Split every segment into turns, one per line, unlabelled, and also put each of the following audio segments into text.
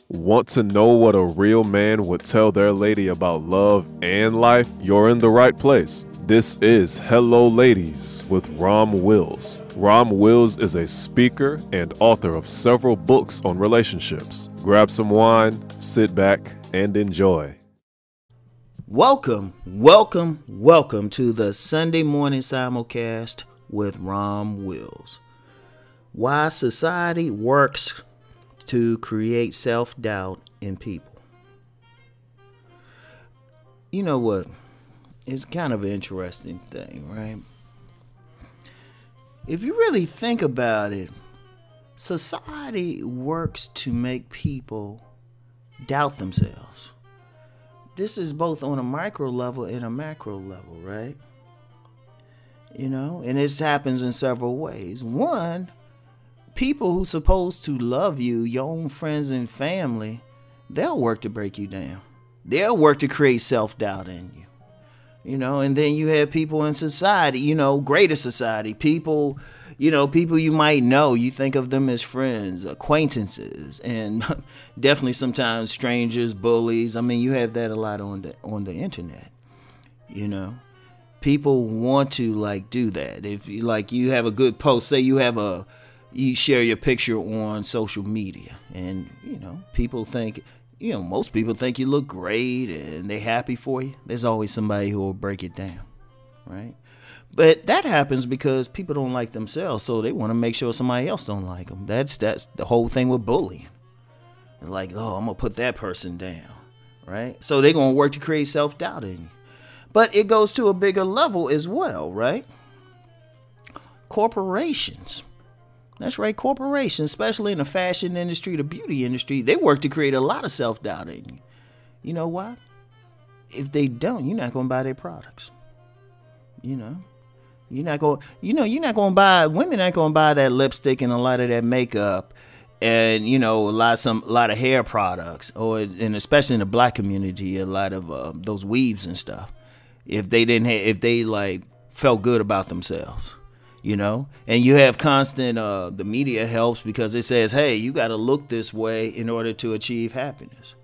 Want to know what a real man would tell their lady about love and life? You're in the right place. This is Hello Ladies with Rom Wills. Rom Wills is a speaker and author of several books on relationships. Grab some wine, sit back, and enjoy.
Welcome to the Sunday morning simulcast with Rom Wills. Why society works to create self-doubt in people. You know what? It's kind of an interesting thing, right? If you really think about it, society works to make people doubt themselves. This is both on a micro level and a macro level, right? You know, and this happens in several ways. One, people who's supposed to love you, your own friends and family, they'll work to break you down. They'll work to create self-doubt in you. You know, and then you have people in society, you know, greater society, people you might know, you think of them as friends, acquaintances, and definitely sometimes strangers, bullies. I mean, you have that a lot on the internet, you know. People want to do that. If you have a good post, say you share your picture on social media, and people think, most people think you look great and they're happy for you. There's always somebody who will break it down, right? But that happens because people don't like themselves, so they want to make sure somebody else don't like them. That's the whole thing with bullying. Like, oh, I'm gonna put that person down, right? So they're gonna work to create self-doubt in you. But it goes to a bigger level as well, right? Corporations. That's right, corporations, especially in the fashion industry, the beauty industry, they work to create a lot of self-doubt in you. You know why? If they don't, you're not going to buy their products. You're not going to buy, women aren't going to buy that lipstick and a lot of that makeup and, a lot of hair products, and especially in the black community, a lot of those weaves and stuff. If they felt good about themselves. And you have constant, the media helps because it says, hey, you got to look this way in order to achieve happiness.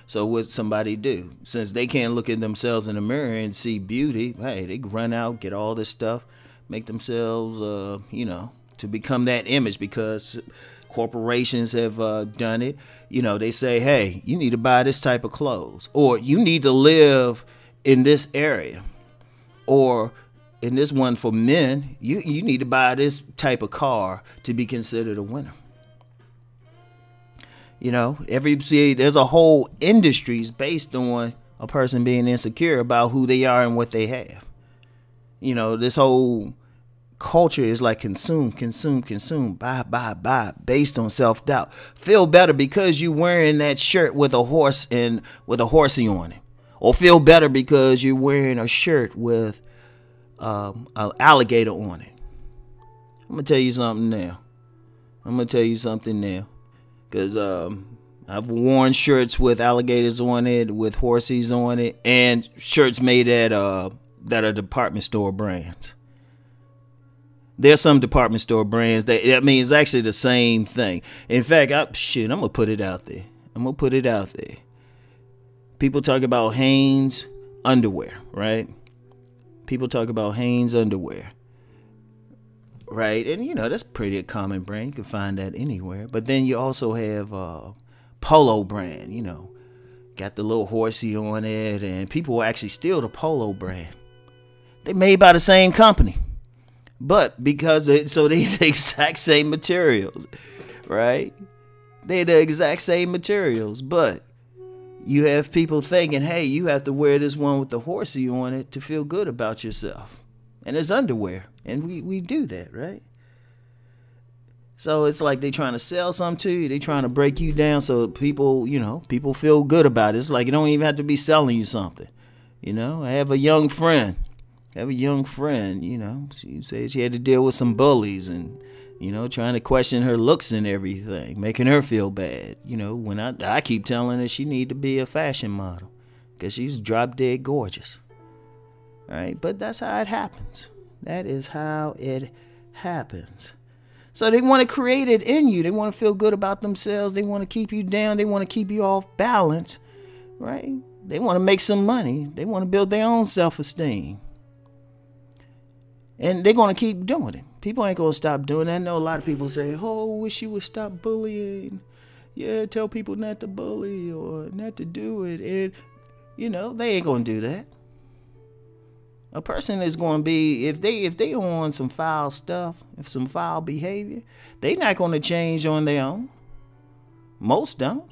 So what somebody do? Since they can't look at themselves in the mirror and see beauty, hey, they run out, get all this stuff, make themselves, to become that image because corporations have done it. They say, hey, you need to buy this type of clothes, or you need to live in this area, or in this one for men, you need to buy this type of car to be considered a winner. There's a whole industries based on a person being insecure about who they are and what they have. This whole culture is like consume, buy, based on self-doubt. Feel better because you're wearing that shirt with a horse and with a horsey on it, or feel better because you're wearing a shirt with an alligator on it. I'm gonna tell you something now, because I've worn shirts with alligators on it, with horses on it, and shirts made at that are department store brands. There's some department store brands it's actually the same thing. In fact, I'm gonna put it out there. People talk about Hanes underwear, right? People talk about Hanes underwear, right? And, that's pretty a common brand. You can find that anywhere. But then you also have Polo brand, got the little horsey on it. And people will actually steal the Polo brand. They're made by the same company. But because they're the exact same materials, right? They're the exact same materials. But you have people thinking, hey, you have to wear this one with the horsey on it to feel good about yourself. And it's underwear. And we do that, right? So it's like they trying to sell something to you. They trying to break you down so people feel good about it. It's like you don't even have to be selling you something. I have a young friend. She said she had to deal with some bullies and, trying to question her looks and everything, making her feel bad. When I keep telling her she need to be a fashion model because she's drop dead gorgeous. All right, but that's how it happens. That is how it happens. So they want to create it in you. They want to feel good about themselves. They want to keep you down. They want to keep you off balance, right? They want to make some money. They want to build their own self-esteem. And they're going to keep doing it. People ain't going to stop doing that. I know a lot of people say, oh, wish you would stop bullying. Yeah, tell people not to bully or not to do it. And, they ain't going to do that. A person is going to be, if they on some foul stuff, if some foul behavior, they not going to change on their own. Most don't.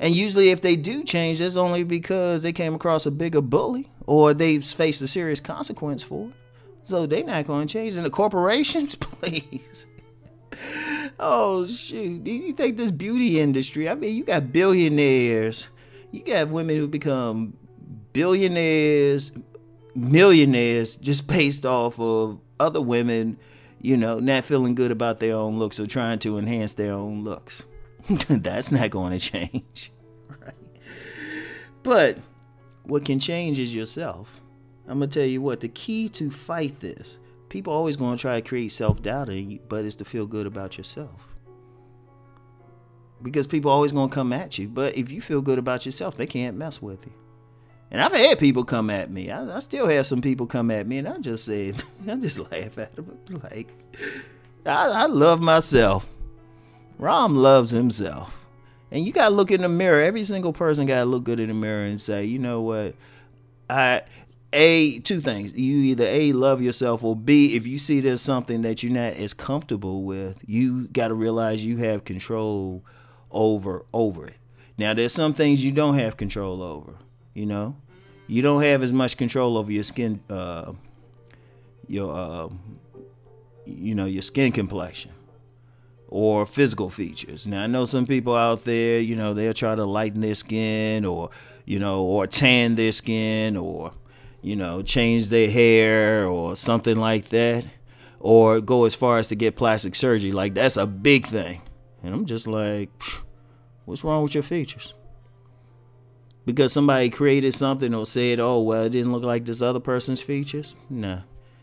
And usually if they do change, it's only because they came across a bigger bully or they've faced a serious consequence for it. So they not going to change. And the corporations, please. Oh, shoot. Do you think this beauty industry, I mean, you got billionaires. You got women who become billionaires, millionaires just based off of other women, not feeling good about their own looks or trying to enhance their own looks. That's not going to change. Right? But what can change is yourself. I'm going to tell you what, the key to fight this, people always going to try to create self-doubt in you, but it's to feel good about yourself. Because people always going to come at you. But if you feel good about yourself, they can't mess with you. And I've had people come at me. I still have some people come at me, and I just laugh at them. Like, I love myself. Rom loves himself. And you got to look in the mirror. Every single person got to look good in the mirror and say, you know what? Two things. You either A, love yourself, or B, if you see there's something that you're not as comfortable with, you got to realize you have control over it. Now, there's some things you don't have control over. You don't have as much control over your skin, your skin complexion or physical features. Now, I know some people out there, they'll try to lighten their skin or tan their skin or, change their hair or something like that, or go as far as to get plastic surgery. Like, that's a big thing. And I'm just like, what's wrong with your features? Because somebody created something or said, oh, well, it didn't look like this other person's features. Nah.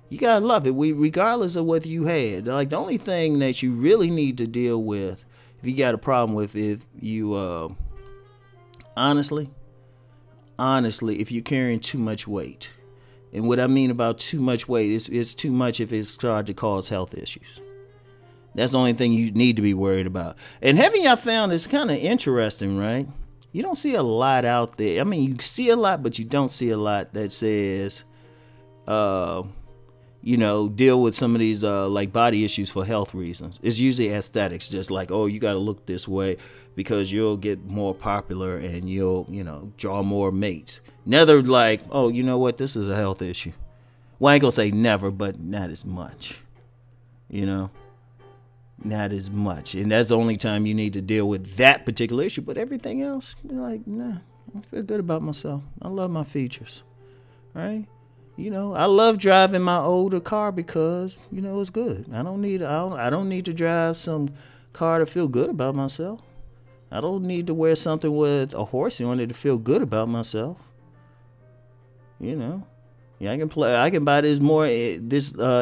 You got to love it. Regardless of what you had. Like, the only thing that you really need to deal with, if you got a problem with, if you, honestly, if you're carrying too much weight. And what I mean about too much weight is it's too much if it's starting to cause health issues. That's the only thing you need to be worried about. And haven't y'all found it's kind of interesting, right? You don't see a lot out there. I mean, you see a lot, but you don't see a lot that says, deal with some of these like body issues for health reasons. It's usually aesthetics, just like, oh, you got to look this way because you'll get more popular and you'll, draw more mates. Never like, oh, you know what? This is a health issue. Well, I ain't going to say never, but not as much, Not as much. And that's the only time you need to deal with that particular issue. But everything else, you're like, nah, I feel good about myself. I love my features. Right? I love driving my older car because, it's good. I don't need to drive some car to feel good about myself. I don't need to wear something with a horse on it to feel good about myself. Yeah, I can buy this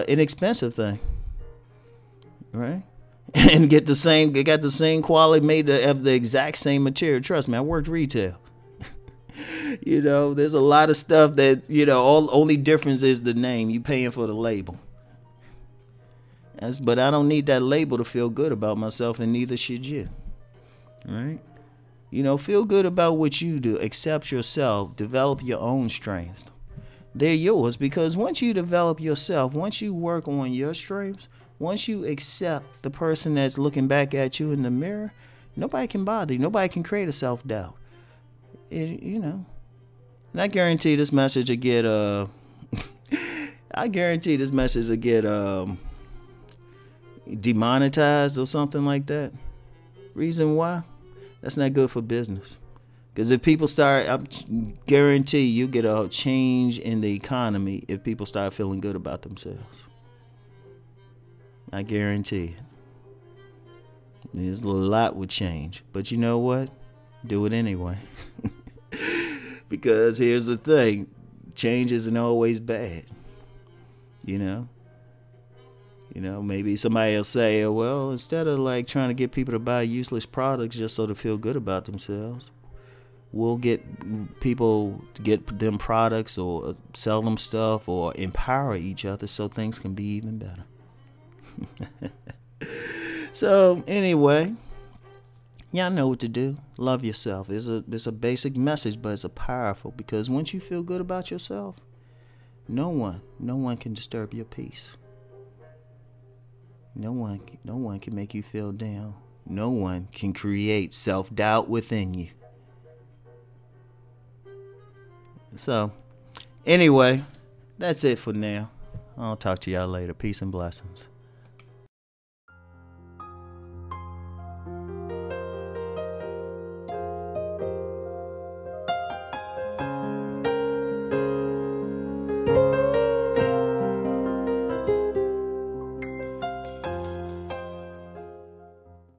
inexpensive thing. Right? And get it got the same quality, made of the exact same material. Trust me, I worked retail. There's a lot of stuff that, only difference is the name. You paying for the label. But I don't need that label to feel good about myself, and neither should you. Right? Feel good about what you do. Accept yourself. Develop your own strengths. They're yours, because once you develop yourself, once you work on your strengths, once you accept the person that's looking back at you in the mirror, nobody can bother you. Nobody can create a self-doubt. And I guarantee this message will get demonetized or something like that. Reason why? That's not good for business. Because if people start, I guarantee you get a change in the economy if people start feeling good about themselves. I guarantee it. There's a lot would change. But you know what? Do it anyway. Because here's the thing. Change isn't always bad. You know, maybe somebody will say, well, instead of like trying to get people to buy useless products just so to feel good about themselves, we'll get people to get them products or sell them stuff or empower each other so things can be even better. So anyway, y'all know what to do. Love yourself. It's a basic message, but it's a powerful, because once you feel good about yourself, no one can disturb your peace. No one can make you feel down. No one can create self-doubt within you. So, anyway, that's it for now. I'll talk to y'all later. Peace and blessings.